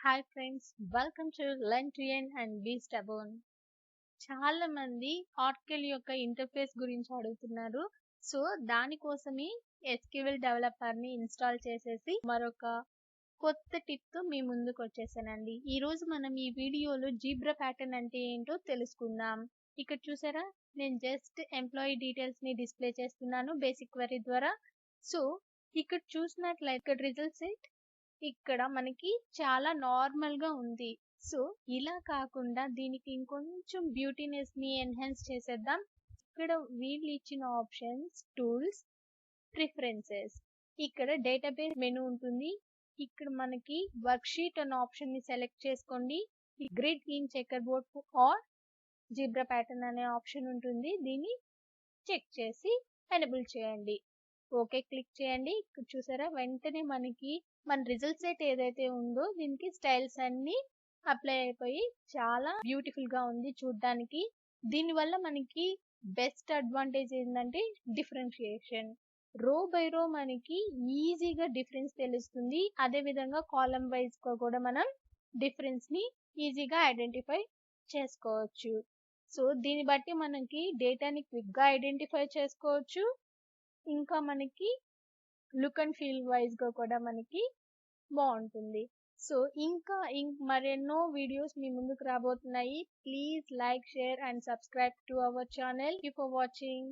Hi friends, welcome to learn to earn and be stubborn. చాలా మంది ఆర్కిల్ యొక్క interface గురించి అడుగుతున్నారు. సో దానికోసమే ఎస్క్యూఎల్ డెవలపర్ని ఇన్స్టాల్ చేసేసి మరొక కొత్త టిప్తో మీ ముందుకు వచ్చేసానండి. ఈరోజు మనం ఈ వీడియోలో జీబ్రా ప్యాటర్న్ అంటే ఏంటో తెలుసుకుందాం. ఇక్కడ చూసారా, నేను జస్ట్ ఎంప్లాయీ డీటెయిల్స్ని డిస్ప్లే చేస్తున్నాను బేసిక్ క్వెరీ ద్వారా. సో ఇక్కడ చూసినట్లయితే ఇక్కడ రిజల్ట్ సెట్ ఇక్కడ మనకి చాలా నార్మల్ గా ఉంది. సో ఇలా కాకుండా దీనికి ఇంకొంచెం బ్యూటీనెస్ ని ఎన్హాన్స్ చేసేద్దాం. ఇక్కడ వీళ్ళు ఇచ్చిన ఆప్షన్స్, టూల్స్, ప్రిఫరెన్సెస్, ఇక్కడ డేటాబేస్ మెనూ ఉంటుంది. ఇక్కడ మనకి వర్క్ షీట్ అనే ఆప్షన్ ని సెలెక్ట్ చేసుకోండి. Grid in checkerboard or zebra pattern అనే ఆప్షన్ ఉంటుంది. దీన్ని చెక్ చేసి ఎనేబుల్ చేయండి. ఓకే క్లిక్ చేయండి. ఇక్కడ చూసారా, వెంటనే మనకి మన రిజల్ట్ సెట్ ఏదైతే ఉందో దీనికి స్టైల్స్ అన్ని అప్లై అయిపోయి చాలా బ్యూటిఫుల్ గా ఉంది చూడడానికి. దీనివల్ల మనకి బెస్ట్ అడ్వాంటేజ్ ఏంటంటే డిఫరెన్షియేషన్. రో బై రో మనకి ఈజీగా డిఫరెన్స్ తెలుస్తుంది. అదే విధంగా కాలమ్ వైజ్ గా కూడా మనం డిఫరెన్స్ ని ఈజీగా ఐడెంటిఫై చేసుకోవచ్చు. సో దీన్ని బట్టి మనకి డేటాని క్విక్ గా ఐడెంటిఫై చేసుకోవచ్చు. ఇంకా మనకి లుక్ అండ్ ఫీల్ వైజ్ గా కూడా మనకి బాగుంటుంది. సో ఇంకా మరెన్నో వీడియోస్ మీ ముందుకు రాబోతున్నాయి. Please like, share and subscribe to our channel. Thank you for watching.